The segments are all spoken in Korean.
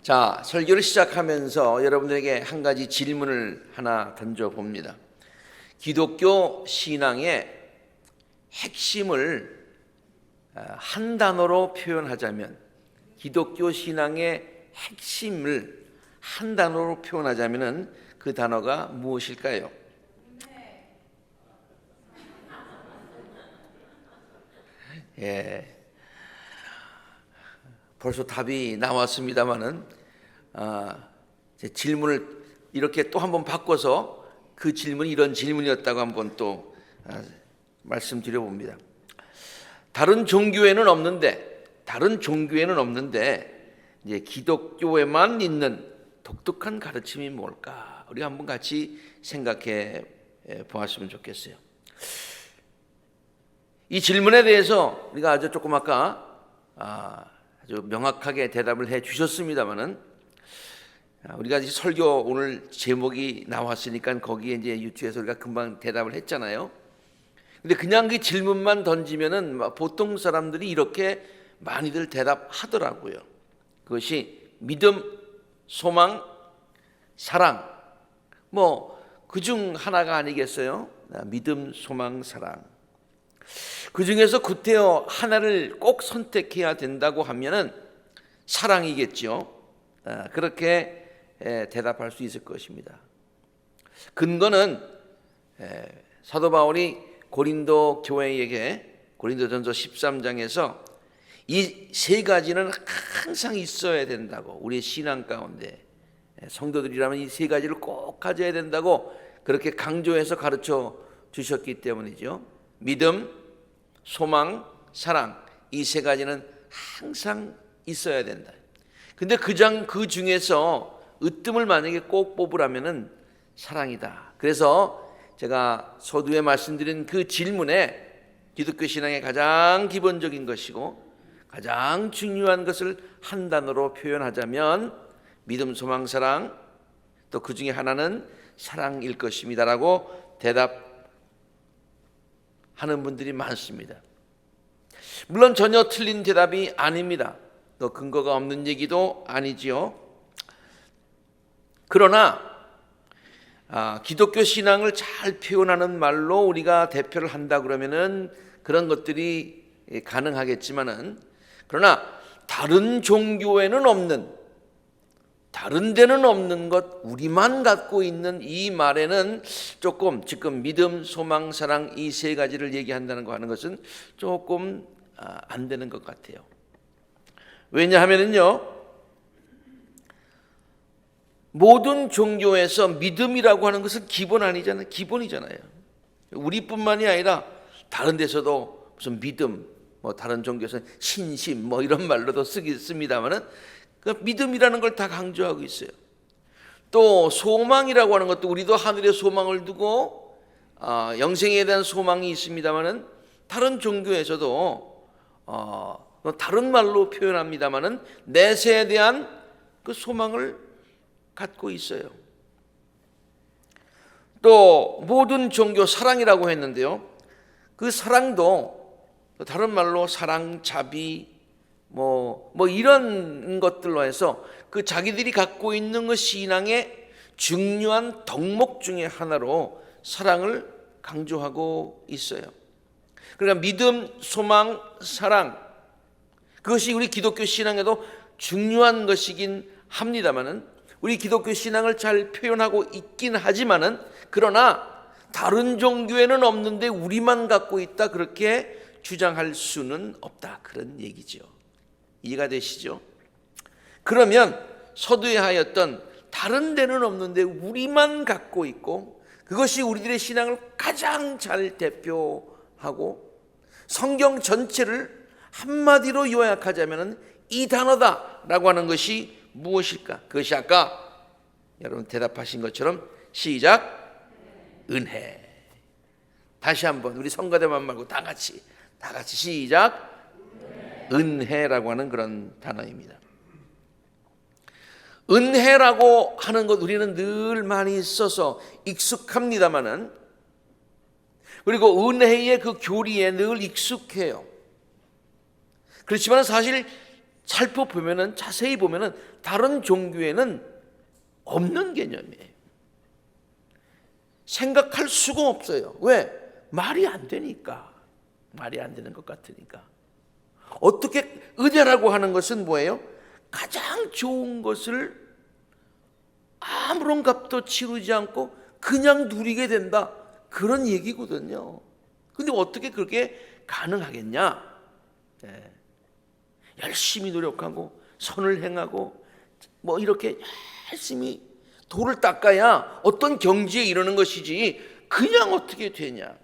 자, 설교를 시작하면서 여러분들에게 한 가지 질문을 하나 던져봅니다. 기독교 신앙의 핵심을 한 단어로 표현하자면, 기독교 신앙의 핵심을 한 단어로 표현하자면 그 단어가 무엇일까요? 예, 벌써 답이 나왔습니다마는 질문을 이렇게 또 한번 바꿔서 그 질문이 이런 질문이었다고 한번 또 말씀드려 봅니다. 다른 종교에는 없는데 이제 기독교에만 있는 독특한 가르침이 뭘까? 우리 한번 같이 생각해 보았으면 좋겠어요. 이 질문에 대해서 우리가 아주 조금 아까 아주 명확하게 대답을 해 주셨습니다만은, 우리가 설교 오늘 제목이 나왔으니까 거기에 이제 유추해서 우리가 금방 대답을 했잖아요. 근데 그냥 그 질문만 던지면은 보통 사람들이 이렇게 많이들 대답하더라고요. 그것이 믿음, 소망, 사랑, 그중 하나가 아니겠어요? 믿음, 소망, 사랑. 그 중에서 구태여 하나를 꼭 선택해야 된다고 하면은 사랑이겠죠. 그렇게 대답할 수 있을 것입니다. 근거는 사도 바울이 고린도 교회에게 고린도전서 13장에서 이 세 가지는 항상 있어야 된다고, 우리의 신앙 가운데 성도들이라면 이 세 가지를 꼭 가져야 된다고 그렇게 강조해서 가르쳐 주셨기 때문이죠. 믿음, 소망, 사랑, 이 세 가지는 항상 있어야 된다. 근데 그 중에서 으뜸을 만약에 꼭 뽑으라면은 사랑이다. 그래서 제가 서두에 말씀드린 그 질문에 기독교 신앙의 가장 기본적인 것이고 가장 중요한 것을 한 단어로 표현하자면 믿음, 소망, 사랑, 또 그 중에 하나는 사랑일 것입니다라고 대답하는 분들이 많습니다. 물론 전혀 틀린 대답이 아닙니다. 또 근거가 없는 얘기도 아니지요. 그러나 기독교 신앙을 잘 표현하는 말로 우리가 대표를 한다 그러면은 그런 것들이 가능하겠지만은, 그러나 다른 종교에는 없는, 다른 데는 없는 것, 우리만 갖고 있는 이 말에는 조금 지금 믿음, 소망, 사랑 이 세 가지를 얘기한다는 거 하는 것은 조금 안 되는 것 같아요. 왜냐하면은요, 모든 종교에서 믿음이라고 하는 것은 기본이잖아요. 우리뿐만이 아니라 다른 데서도 무슨 믿음, 다른 종교에서는 신심 이런 말로도 씁니다만은 그 믿음이라는 걸 다 강조하고 있어요. 또 소망이라고 하는 것도 우리도 하늘에 소망을 두고 영생에 대한 소망이 있습니다만은 다른 종교에서도 다른 말로 표현합니다만은 내세에 대한 그 소망을 갖고 있어요. 또 모든 종교 사랑이라고 했는데요. 그 사랑도 다른 말로 사랑, 자비, 이런 것들로 해서 그 자기들이 갖고 있는 그 신앙의 중요한 덕목 중에 하나로 사랑을 강조하고 있어요. 그러니까 믿음, 소망, 사랑, 그것이 우리 기독교 신앙에도 중요한 것이긴 합니다만은, 우리 기독교 신앙을 잘 표현하고 있긴 하지만은, 그러나 다른 종교에는 없는데 우리만 갖고 있다 그렇게 주장할 수는 없다, 그런 얘기죠. 이해가 되시죠? 그러면 서두에 하였던 다른 데는 없는데 우리만 갖고 있고 그것이 우리들의 신앙을 가장 잘 대표하고 성경 전체를 한마디로 요약하자면 이 단어다라고 하는 것이 무엇일까? 그것이 아까 여러분 대답하신 것처럼 시작, 은혜. 다시 한번 우리 성가대만 말고 다 같이 시작, 은혜라고 하는 그런 단어입니다. 은혜라고 하는 것 우리는 늘 많이 써서 익숙합니다만은, 그리고 은혜의 그 교리에 늘 익숙해요. 그렇지만 사실 살펴보면은, 자세히 보면은 다른 종교에는 없는 개념이에요. 생각할 수가 없어요. 왜? 말이 안 되니까. 말이 안 되는 것 같으니까. 어떻게, 은혜라고 하는 것은 뭐예요? 가장 좋은 것을 아무런 값도 치르지 않고 그냥 누리게 된다, 그런 얘기거든요. 근데 어떻게 그렇게 가능하겠냐? 네. 열심히 노력하고 선을 행하고 뭐 이렇게 열심히 도를 닦아야 어떤 경지에 이르는 것이지, 그냥 어떻게 되냐?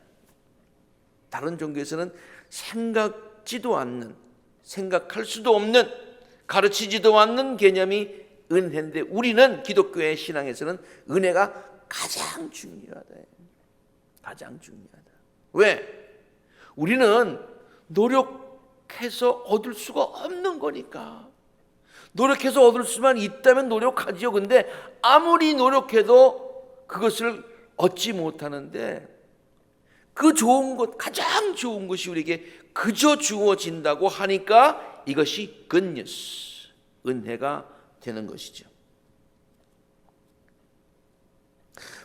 다른 종교에서는 생각지도 않는, 생각할 수도 없는, 가르치지도 않는 개념이 은혜인데, 우리는 기독교의 신앙에서는 은혜가 가장 중요하다. 가장 중요하다. 왜? 우리는 노력해서 얻을 수가 없는 거니까. 노력해서 얻을 수만 있다면 노력하지요. 근데 아무리 노력해도 그것을 얻지 못하는데, 그 좋은 것, 가장 좋은 것이 우리에게 그저 주어진다고 하니까 이것이 굿뉴스, 은혜가 되는 것이죠.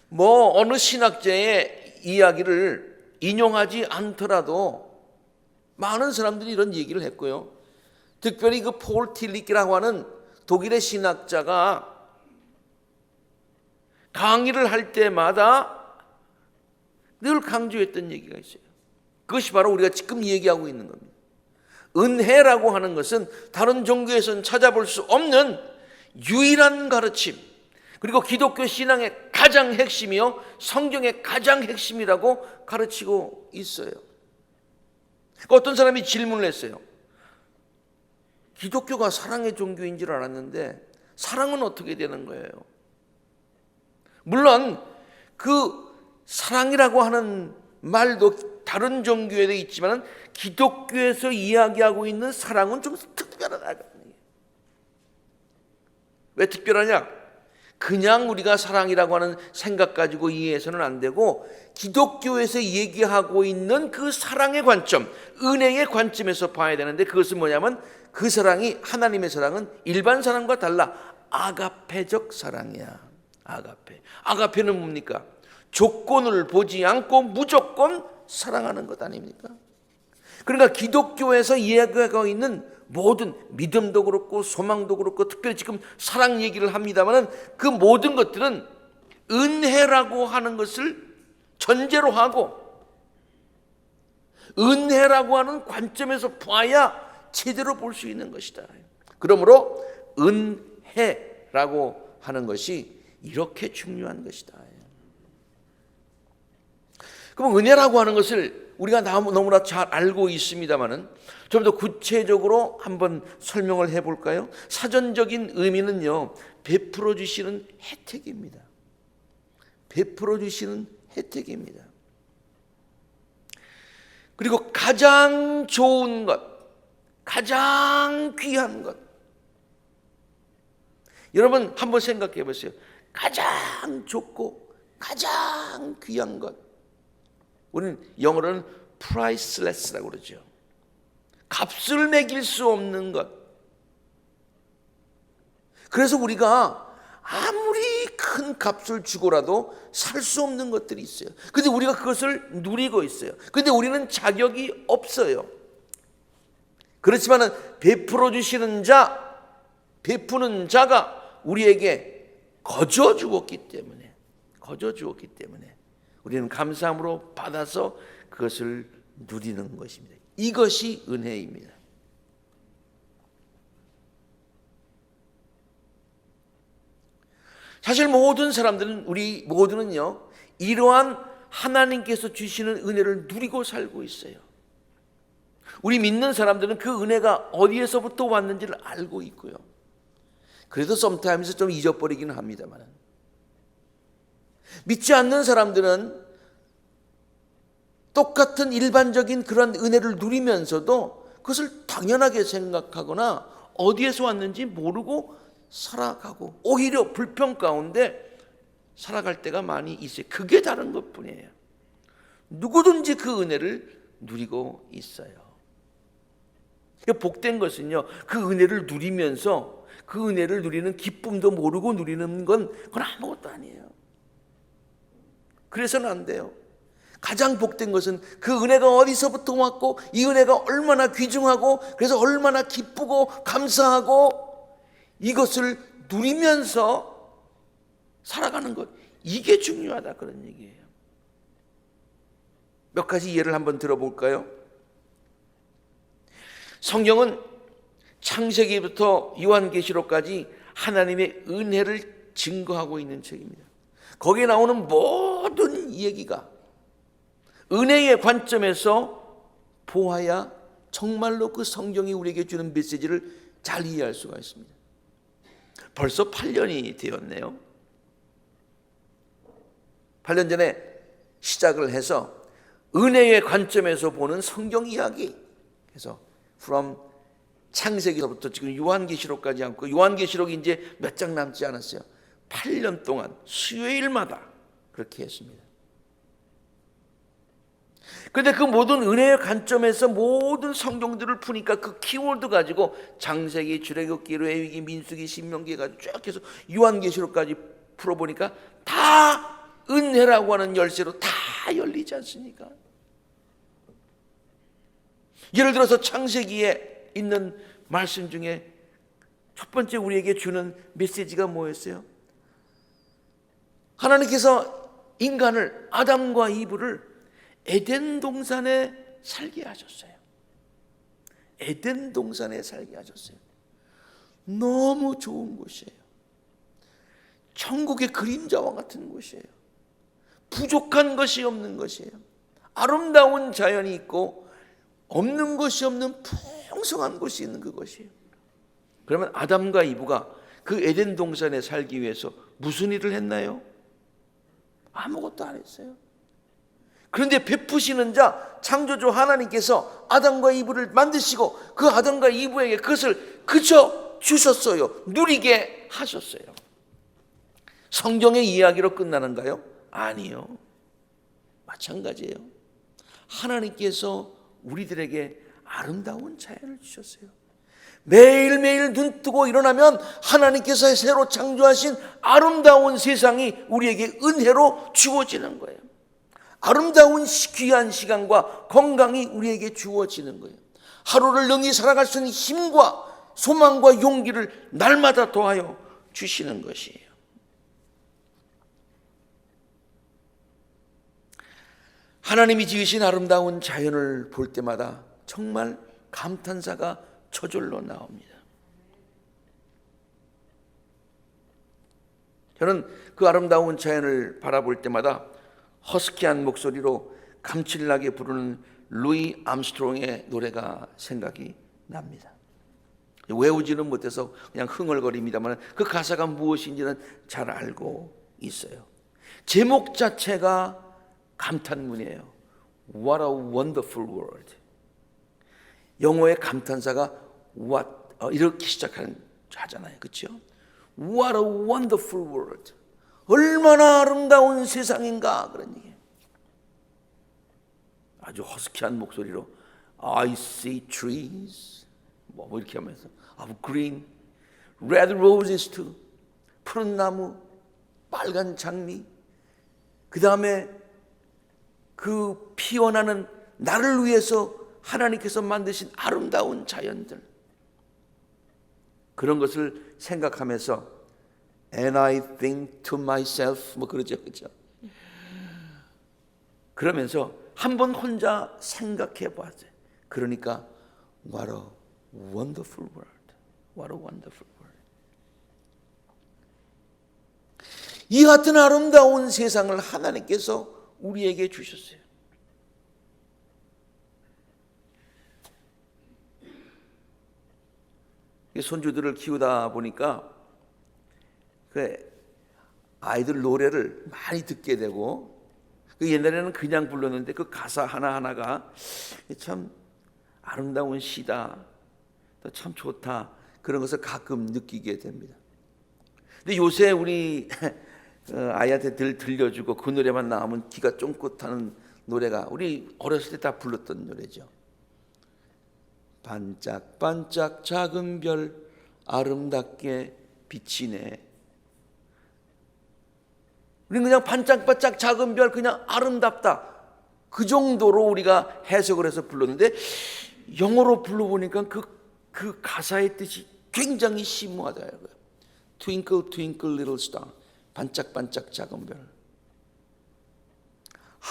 뭐 어느 신학자의 이야기를 인용하지 않더라도 많은 사람들이 이런 얘기를 했고요. 특별히 그 폴 틸리키라고 하는 독일의 신학자가 강의를 할 때마다 늘 강조했던 얘기가 있어요. 그것이 바로 우리가 지금 얘기하고 있는 겁니다. 은혜라고 하는 것은 다른 종교에서는 찾아볼 수 없는 유일한 가르침, 그리고 기독교 신앙의 가장 핵심이요, 성경의 가장 핵심이라고 가르치고 있어요. 어떤 사람이 질문을 했어요. 기독교가 사랑의 종교인 줄 알았는데 사랑은 어떻게 되는 거예요? 물론 그 사랑이라고 하는 말도 다른 종교에도 있지만 기독교에서 이야기하고 있는 사랑은 좀 특별하다. 왜 특별하냐? 그냥 우리가 사랑이라고 하는 생각 가지고 이해해서는 안 되고, 기독교에서 얘기하고 있는 그 사랑의 관점, 은혜의 관점에서 봐야 되는데, 그것은 뭐냐면 그 사랑이, 하나님의 사랑은 일반 사랑과 달라 아가페적 사랑이야. 아가페. 아가페는 뭡니까? 조건을 보지 않고 무조건 사랑하는 것 아닙니까? 그러니까 기독교에서 이야기하고 있는 모든 믿음도 그렇고 소망도 그렇고, 특별히 지금 사랑 얘기를 합니다만, 그 모든 것들은 은혜라고 하는 것을 전제로 하고 은혜라고 하는 관점에서 봐야 제대로 볼 수 있는 것이다. 그러므로 은혜라고 하는 것이 이렇게 중요한 것이다. 그럼 은혜라고 하는 것을 우리가 너무나 잘 알고 있습니다만은 좀 더 구체적으로 한번 설명을 해볼까요? 사전적인 의미는요, 베풀어 주시는 혜택입니다. 베풀어 주시는 혜택입니다. 그리고 가장 좋은 것, 가장 귀한 것. 여러분 한번 생각해 보세요. 가장 좋고 가장 귀한 것. 우리는 영어로는 priceless라고 그러죠. 값을 매길 수 없는 것. 그래서 우리가 아무리 큰 값을 주고라도 살 수 없는 것들이 있어요. 근데 우리가 그것을 누리고 있어요. 근데 우리는 자격이 없어요. 그렇지만 베풀어 주시는 자, 베푸는 자가 우리에게 거저 주었기 때문에, 우리는 감사함으로 받아서 그것을 누리는 것입니다. 이것이 은혜입니다. 사실 모든 사람들은, 우리 모두는요, 이러한 하나님께서 주시는 은혜를 누리고 살고 있어요. 우리 믿는 사람들은 그 은혜가 어디에서부터 왔는지를 알고 있고요. 그래도 sometimes 좀 잊어버리기는 합니다만, 믿지 않는 사람들은 똑같은 일반적인 그런 은혜를 누리면서도 그것을 당연하게 생각하거나 어디에서 왔는지 모르고 살아가고, 오히려 불평 가운데 살아갈 때가 많이 있어요. 그게 다른 것뿐이에요. 누구든지 그 은혜를 누리고 있어요. 복된 것은요, 그 은혜를 누리면서 그 은혜를 누리는 기쁨도 모르고 누리는 그건 아무것도 아니에요. 그래서는 안 돼요. 가장 복된 것은 그 은혜가 어디서부터 왔고 이 은혜가 얼마나 귀중하고 그래서 얼마나 기쁘고 감사하고 이것을 누리면서 살아가는 것, 이게 중요하다, 그런 얘기예요. 몇 가지 예를 한번 들어볼까요? 성경은 창세기부터 요한계시록까지 하나님의 은혜를 증거하고 있는 책입니다. 거기에 나오는 모든 얘기가 은혜의 관점에서 보아야 정말로 그 성경이 우리에게 주는 메시지를 잘 이해할 수가 있습니다. 벌써 8년이 되었네요. 8년 전에 시작을 해서 은혜의 관점에서 보는 성경 이야기, 그래서 from 창세기서부터 지금 요한계시록까지 함고, 요한계시록이 이제 몇 장 남지 않았어요. 8년 동안 수요일마다 그렇게 했습니다. 그런데 그 모든 은혜의 관점에서 모든 성경들을 푸니까 그 키워드 가지고 창세기, 출애굽기, 레위기, 민수기, 신명기 가지고 쭉 해서 요한계시록까지 풀어보니까 다 은혜라고 하는 열쇠로 다 열리지 않습니까? 예를 들어서 창세기에 있는 말씀 중에 첫 번째 우리에게 주는 메시지가 뭐였어요? 하나님께서 인간을, 아담과 이브를 에덴 동산에 살게 하셨어요. 에덴 동산에 살게 하셨어요. 너무 좋은 곳이에요. 천국의 그림자와 같은 곳이에요. 부족한 것이 없는 것이에요. 아름다운 자연이 있고 없는 것이 없는 풍성한 곳이 있는 그것이에요. 그러면 아담과 이브가 그 에덴 동산에 살기 위해서 무슨 일을 했나요? 아무것도 안 했어요. 그런데 베푸시는 자, 창조주 하나님께서 아담과 이브를 만드시고 그 아담과 이브에게 그것을 그저 주셨어요. 누리게 하셨어요. 성경의 이야기로 끝나는가요? 아니요. 마찬가지예요. 하나님께서 우리들에게 아름다운 자연을 주셨어요. 매일매일 눈 뜨고 일어나면 하나님께서 새로 창조하신 아름다운 세상이 우리에게 은혜로 주어지는 거예요. 아름다운 귀한 시간과 건강이 우리에게 주어지는 거예요. 하루를 능히 살아갈 수 있는 힘과 소망과 용기를 날마다 더하여 주시는 것이에요. 하나님이 지으신 아름다운 자연을 볼 때마다 정말 감탄사가 저절로 나옵니다. 저는 그 아름다운 자연을 바라볼 때마다 허스키한 목소리로 감칠나게 부르는 루이 암스트롱의 노래가 생각이 납니다. 외우지는 못해서 그냥 흥얼거립니다만 그 가사가 무엇인지는 잘 알고 있어요. 제목 자체가 감탄문이에요. What a wonderful world. 영어의 감탄사가 what 이렇게 하잖아요. 그렇죠? What a wonderful world. 얼마나 아름다운 세상인가, 그런 얘기예요. 아주 허스키한 목소리로 I see trees 뭐 이렇게 하면서 of green, red roses too. 푸른 나무, 빨간 장미, 그 다음에 그 피어나는 나를 위해서 하나님께서 만드신 아름다운 자연들, 그런 것을 생각하면서 And I think to myself 뭐 그러죠, 그렇죠? 그러면서 한번 혼자 생각해 봤어요. 그러니까 What a wonderful world. What a wonderful world. 이 같은 아름다운 세상을 하나님께서 우리에게 주셨어요. 손주들을 키우다 보니까 그 아이들 노래를 많이 듣게 되고, 그 옛날에는 그냥 불렀는데 그 가사 하나하나가 참 아름다운 시다, 참 좋다, 그런 것을 가끔 느끼게 됩니다. 근데 요새 우리 아이한테 늘 들려주고 그 노래만 나오면 귀가 쫑긋하는 노래가 우리 어렸을 때 다 불렀던 노래죠. 반짝반짝 작은 별 아름답게 비치네. 우리는 그냥 반짝반짝 작은 별 그냥 아름답다, 그 정도로 우리가 해석을 해서 불렀는데, 영어로 불러보니까 그 가사의 뜻이 굉장히 심오하다. Twinkle twinkle little star, 반짝반짝 작은 별.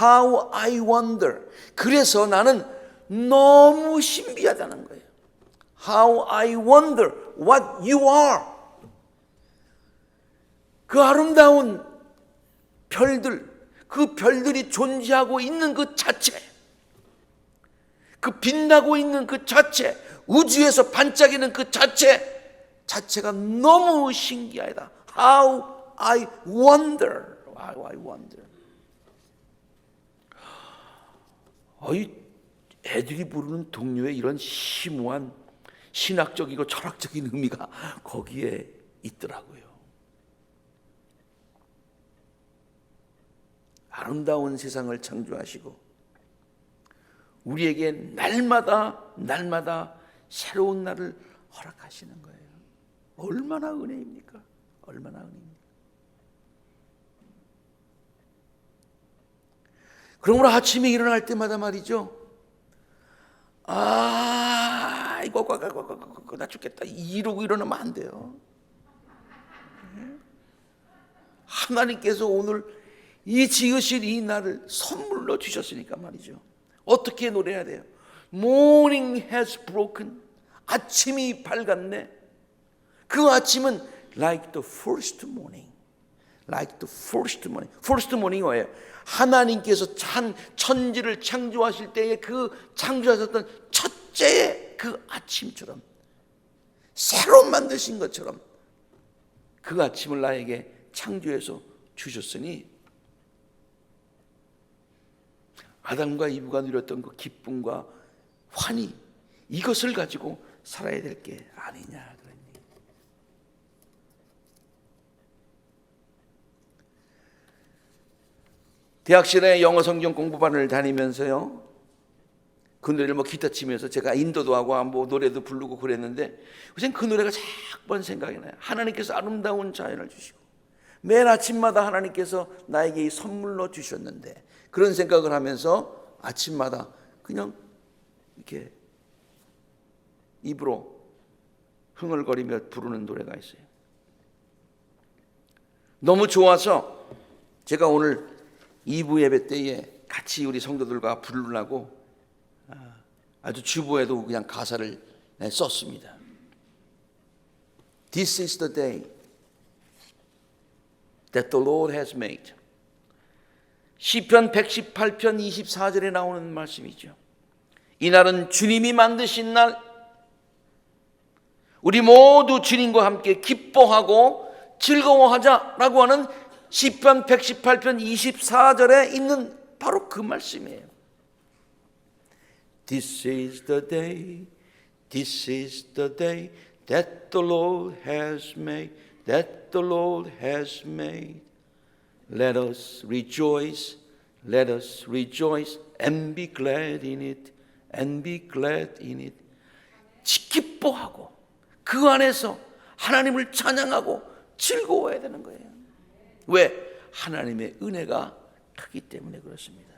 How I wonder. 그래서 나는 너무 신비하다는 거예요. How I wonder what you are. 그 아름다운 별들, 그 별들이 존재하고 있는 그 자체, 그 빛나고 있는 그 자체, 우주에서 반짝이는 그 자체가 너무 신기하다. How I wonder. How I wonder. 이 애들이 부르는 동요에 이런 심오한 신학적이고 철학적인 의미가 거기에 있더라고요. 아름다운 세상을 창조하시고 우리에게 날마다 새로운 날을 허락하시는 거예요. 얼마나 은혜입니까? 얼마나 은혜입니까? 그러므로 아침에 일어날 때마다 말이죠, 이거 나 죽겠다 이러고 일어나면 안 돼요. 하나님께서 오늘 이 지으신 이 날을 선물로 주셨으니까 말이죠. 어떻게 노래해야 돼요? Morning has broken. 아침이 밝았네. 그 아침은 like the first morning. Like the first morning. First morning 뭐예요? 하나님께서 천지를 창조하실 때에 그 창조하셨던 첫째의 그 아침처럼, 새로 만드신 것처럼 그 아침을 나에게 창조해서 주셨으니, 아담과 이브가 누렸던 그 기쁨과 환희, 이것을 가지고 살아야 될 게 아니냐. 대학 시절에 영어 성경 공부반을 다니면서요, 그 노래를 기타 치면서 제가 인도도 하고 노래도 부르고 그랬는데, 우선 그 노래가 자꾸만 생각이 나요. 하나님께서 아름다운 자연을 주시고 매일 아침마다 하나님께서 나에게 이 선물로 주셨는데, 그런 생각을 하면서 아침마다 그냥 이렇게 입으로 흥얼거리며 부르는 노래가 있어요. 너무 좋아서 제가 오늘 2부 예배 때에 같이 우리 성도들과 부르려고 아주 주보에도 그냥 가사를 썼습니다. This is the day that the Lord has made. 시편 118편 24절에 나오는 말씀이죠. 이날은 주님이 만드신 날, 우리 모두 주님과 함께 기뻐하고 즐거워하자라고 하는 시편 118편 24절에 있는 바로 그 말씀이에요. This is the day, this is the day that the Lord has made, that the Lord has made. Let us rejoice and be glad in it, and be glad in it. 기뻐하고 그 안에서 하나님을 찬양하고 즐거워해야 되는 거예요. 왜? 하나님의 은혜가 크기 때문에 그렇습니다.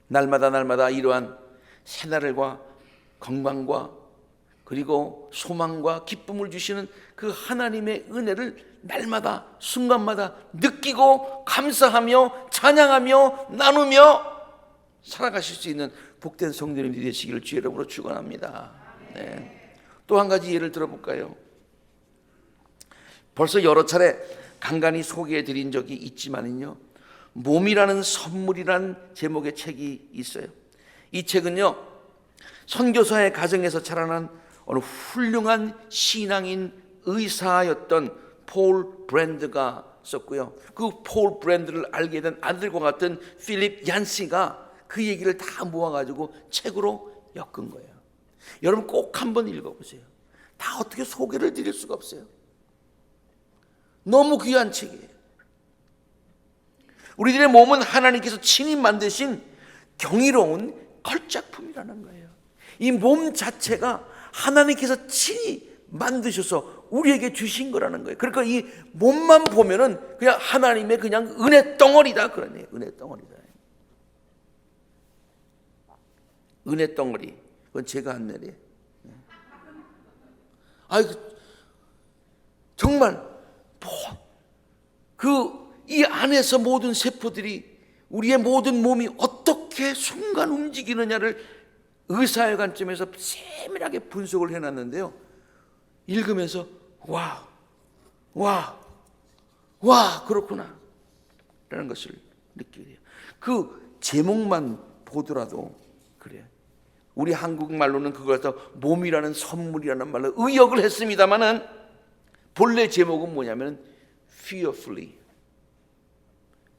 날마다 이러한 새날과 건강과 그리고 소망과 기쁨을 주시는 그 하나님의 은혜를 날마다 순간마다 느끼고 감사하며 찬양하며 나누며 살아가실 수 있는 복된 성도님들이 되시기를 주의 이름으로 축원합니다. 네. 또 한 가지 예를 들어볼까요? 벌써 여러 차례 간간히 소개해 드린 적이 있지만요, 몸이라는 선물이란 제목의 책이 있어요. 이 책은요, 선교사의 가정에서 자라난 어느 훌륭한 신앙인 의사였던 폴 브랜드가 썼고요. 그 폴 브랜드를 알게 된 아들과 같은 필립 얀시가 그 얘기를 다 모아가지고 책으로 엮은 거예요. 여러분 꼭 한번 읽어보세요. 다 어떻게 소개를 드릴 수가 없어요. 너무 귀한 책이에요. 우리들의 몸은 하나님께서 친히 만드신 경이로운 걸작품이라는 거예요. 이 몸 자체가 하나님께서 친히 만드셔서 우리에게 주신 거라는 거예요. 그러니까 이 몸만 보면은 그냥 하나님의 그냥 은혜 덩어리다 그런 얘기예요. 은혜 덩어리다. 은혜 덩어리. 그건 제가 한 말이에요. 정말 이 안에서 모든 세포들이 우리의 모든 몸이 어떻게 순간 움직이느냐를 의사의 관점에서 세밀하게 분석을 해놨는데요. 읽으면서 와 그렇구나 라는 것을 느끼게 돼요. 그 제목만 보더라도 그래요. 우리 한국말로는 그걸 갖다 몸이라는 선물이라는 말로 의역을 했습니다마는 본래 제목은 뭐냐면 fearfully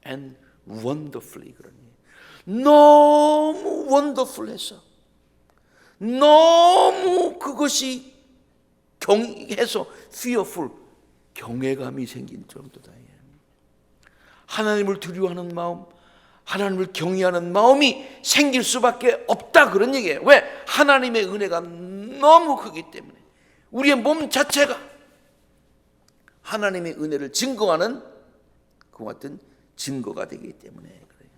and wonderfully 그런 얘기예요. 너무 wonderful해서 너무 그것이 경해서 fearful 경외감이 생긴 정도다. 하나님을 두려워하는 마음, 하나님을 경외하는 마음이 생길 수밖에 없다 그런 얘기예요. 왜? 하나님의 은혜가 너무 크기 때문에 우리의 몸 자체가 하나님의 은혜를 증거하는 그와 같은 증거가 되기 때문에 그래요.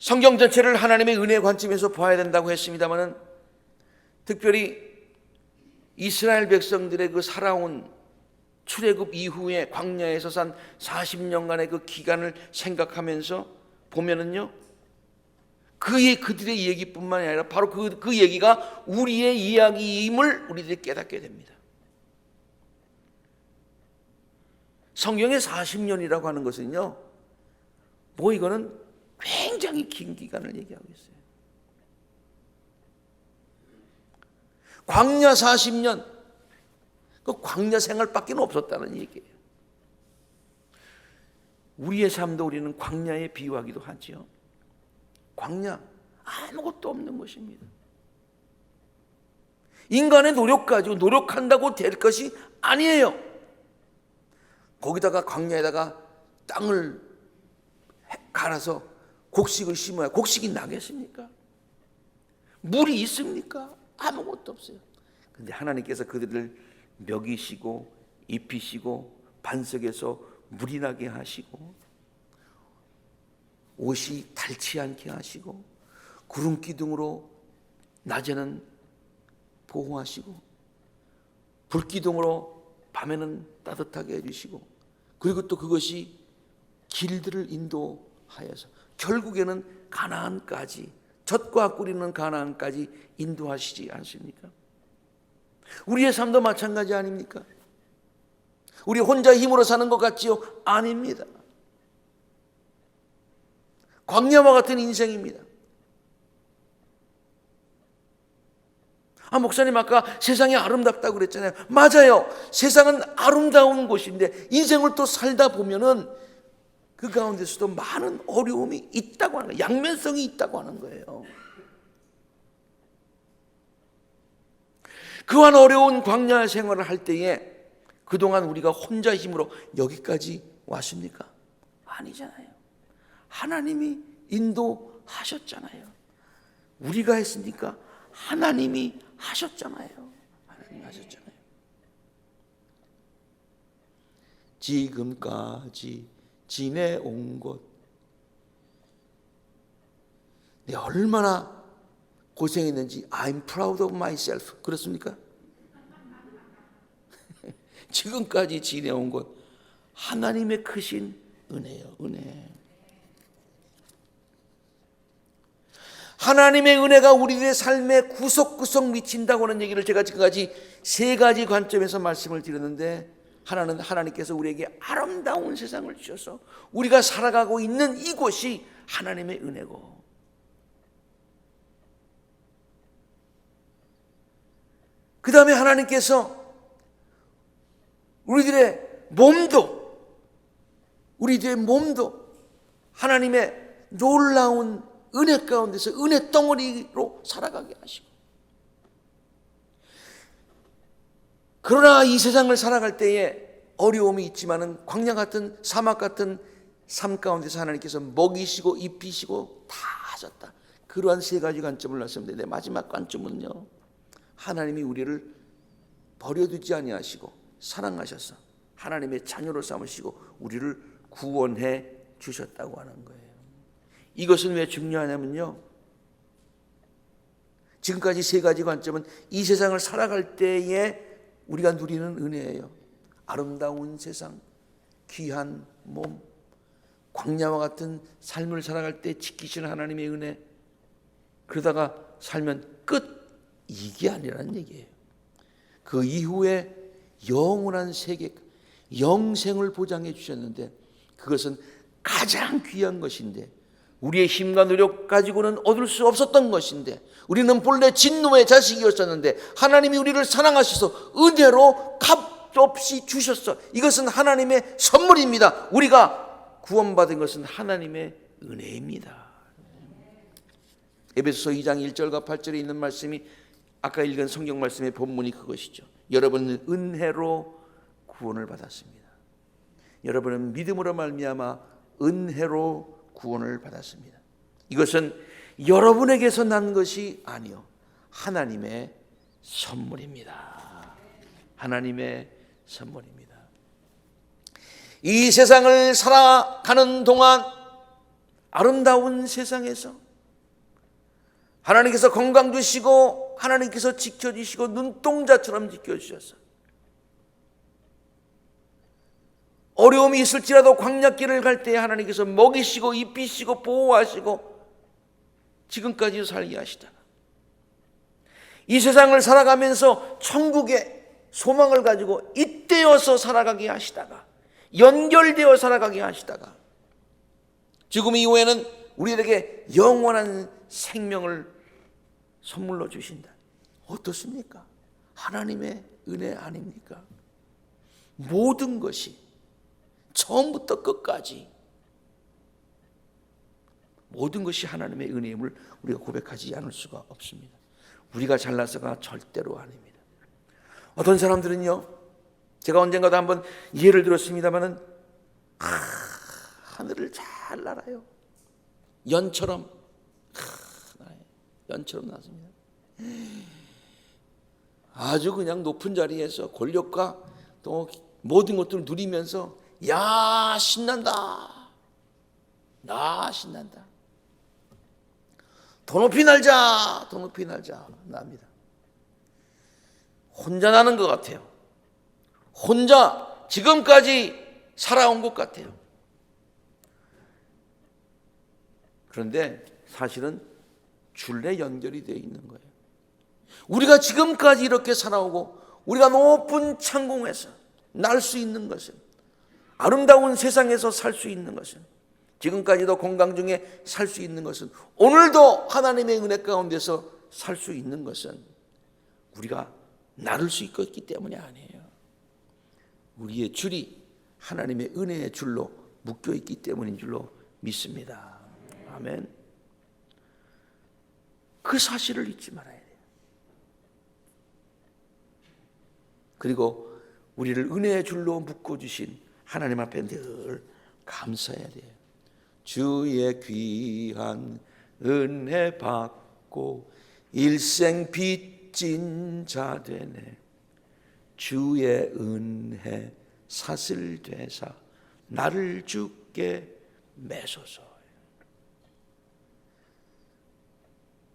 성경 전체를 하나님의 은혜의 관점에서 봐야 된다고 했습니다마는 특별히 이스라엘 백성들의 그 살아온 출애굽 이후에 광야에서 산 40년간의 그 기간을 생각하면서 보면은요, 그들의 얘기뿐만이 아니라 바로 그 얘기가 우리의 이야기임을 우리들이 깨닫게 됩니다. 성경의 40년이라고 하는 것은요, 이거는 굉장히 긴 기간을 얘기하고 있어요. 광야 40년, 그 광야 생활밖에 없었다는 얘기예요. 우리의 삶도 우리는 광야에 비유하기도 하죠. 광야, 아무것도 없는 곳입니다. 인간의 노력 가지고 노력한다고 될 것이 아니에요. 거기다가 광야에다가 땅을 갈아서 곡식을 심어야 곡식이 나겠습니까? 물이 있습니까? 아무것도 없어요. 그런데 하나님께서 그들을 먹이시고 입히시고 반석에서 물이 나게 하시고 옷이 닳지 않게 하시고 구름 기둥으로 낮에는 보호하시고 불기둥으로 밤에는 따뜻하게 해주시고 그리고 또 그것이 길들을 인도하여서 결국에는 가나안까지 젖과 꿀이는 가나안까지 인도하시지 않습니까? 우리의 삶도 마찬가지 아닙니까? 우리 혼자 힘으로 사는 것 같지요? 아닙니다. 광야와 같은 인생입니다. 목사님 아까 세상이 아름답다고 그랬잖아요. 맞아요. 세상은 아름다운 곳인데 인생을 또 살다 보면은 그 가운데서도 많은 어려움이 있다고 하는 거예요. 양면성이 있다고 하는 거예요. 그한 어려운 광야 생활을 할 때에 그동안 우리가 혼자 힘으로 여기까지 왔습니까? 아니잖아요. 하나님이 인도하셨잖아요. 우리가 했으니까 하나님이 하셨잖아요. 하나님이 하셨잖아요. 지금까지 지내온 것 내가 얼마나 고생했는지 I'm proud of myself. 그렇습니까? 지금까지 지내온 것 하나님의 크신 은혜요. 은혜. 하나님의 은혜가 우리들의 삶에 구석구석 미친다고 하는 얘기를 제가 지금까지 세 가지 관점에서 말씀을 드렸는데 하나는 하나님께서 우리에게 아름다운 세상을 주셔서 우리가 살아가고 있는 이곳이 하나님의 은혜고 그 다음에 하나님께서 우리들의 몸도 하나님의 놀라운 은혜 가운데서 은혜 덩어리로 살아가게 하시고 그러나 이 세상을 살아갈 때에 어려움이 있지만은 광야 같은 사막 같은 삶 가운데서 하나님께서 먹이시고 입히시고 다 하셨다. 그러한 세 가지 관점을 말씀드리는데, 마지막 관점은요, 하나님이 우리를 버려두지 아니하시고 사랑하셔서 하나님의 자녀로 삼으시고 우리를 구원해 주셨다고 하는 거예요. 이것은 왜 중요하냐면요, 지금까지 세 가지 관점은 이 세상을 살아갈 때에 우리가 누리는 은혜예요. 아름다운 세상, 귀한 몸, 광야와 같은 삶을 살아갈 때 지키시는 하나님의 은혜, 그러다가 살면 끝, 이게 아니라는 얘기예요. 그 이후에 영원한 세계, 영생을 보장해 주셨는데, 그것은 가장 귀한 것인데, 우리의 힘과 노력 가지고는 얻을 수 없었던 것인데, 우리는 본래 진노의 자식이었었는데 하나님이 우리를 사랑하셔서 은혜로 값없이 주셨어. 이것은 하나님의 선물입니다. 우리가 구원받은 것은 하나님의 은혜입니다. 에베소서 2장 1절과 8절에 있는 말씀이 아까 읽은 성경 말씀의 본문이 그것이죠. 여러분은 은혜로 구원을 받았습니다. 여러분은 믿음으로 말미암아 은혜로 구원을 받았습니다. 이것은 여러분에게서 난 것이 아니요, 하나님의 선물입니다. 하나님의 선물입니다. 이 세상을 살아가는 동안 아름다운 세상에서 하나님께서 건강 주시고 하나님께서 지켜주시고 눈동자처럼 지켜주셔서, 어려움이 있을지라도 광야길을 갈 때 하나님께서 먹이시고 입히시고 보호하시고 지금까지 살게 하시다가, 이 세상을 살아가면서 천국의 소망을 가지고 잇대어서 살아가게 하시다가, 연결되어 살아가게 하시다가, 지금 이후에는 우리에게 영원한 생명을 선물로 주신다. 어떻습니까? 하나님의 은혜 아닙니까? 모든 것이 처음부터 끝까지 모든 것이 하나님의 은혜임을 우리가 고백하지 않을 수가 없습니다. 우리가 잘나서가 절대로 아닙니다. 어떤 사람들은요, 제가 언젠가도 한번 예를 들었습니다마는 하늘을 잘 날아요. 연처럼 났습니다. 아주 그냥 높은 자리에서 권력과 또 모든 것들을 누리면서 야 신난다, 나 신난다, 더 높이 날자, 더 높이 날자 납니다. 혼자 나는 것 같아요. 혼자 지금까지 살아온 것 같아요. 그런데 사실은 줄에 연결이 되어 있는 거예요. 우리가 지금까지 이렇게 살아오고 우리가 높은 창공에서 날 수 있는 것은, 아름다운 세상에서 살 수 있는 것은, 지금까지도 건강 중에 살 수 있는 것은, 오늘도 하나님의 은혜 가운데서 살 수 있는 것은 우리가 나를 수 있기 때문이 아니에요. 우리의 줄이 하나님의 은혜의 줄로 묶여 있기 때문인 줄로 믿습니다. 아멘. 그 사실을 잊지 말아야 돼요. 그리고 우리를 은혜의 줄로 묶어주신 하나님 앞에 늘 감사해야 돼요. 주의 귀한 은혜 받고 일생 빚진 자 되네. 주의 은혜 사슬 되사 나를 주께 매소서.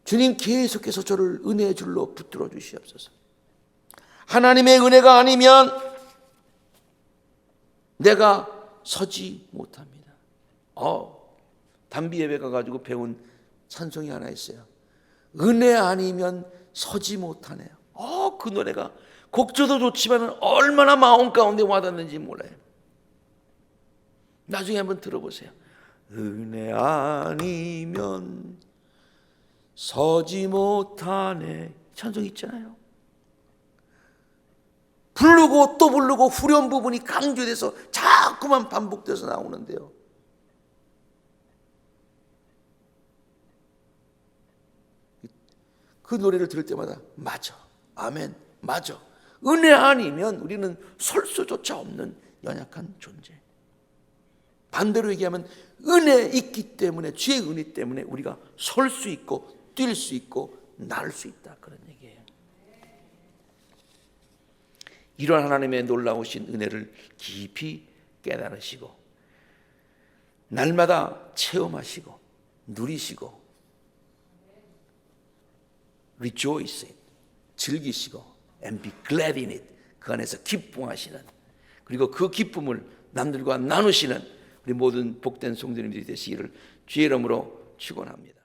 주님 계속해서 저를 은혜의 줄로 붙들어 주시옵소서. 하나님의 은혜가 아니면 내가 서지 못합니다. 담비 예배 가가지고 배운 찬송이 하나 있어요. 은혜 아니면 서지 못하네요. 그 노래가 곡조도 좋지만 얼마나 마음 가운데 와닿는지 몰라요. 나중에 한번 들어보세요. 은혜 아니면 서지 못하네, 찬송 있잖아요. 부르고 또 부르고 후렴 부분이 강조돼서 자꾸만 반복돼서 나오는데요, 그 노래를 들을 때마다 맞아, 아멘, 맞아. 은혜 아니면 우리는 설 수조차 없는 연약한 존재. 반대로 얘기하면 은혜 있기 때문에, 주의 은혜 때문에 우리가 설 수 있고 뛸 수 있고 날 수 있다, 그런 얘기예요. 이러한 하나님의 놀라우신 은혜를 깊이 깨달으시고 날마다 체험하시고 누리시고 rejoice in, 즐기시고 and be glad in it, 그 안에서 기뻐하시는, 그리고 그 기쁨을 남들과 나누시는 우리 모든 복된 성도님들이 되시기를 주의 이름으로 축원합니다.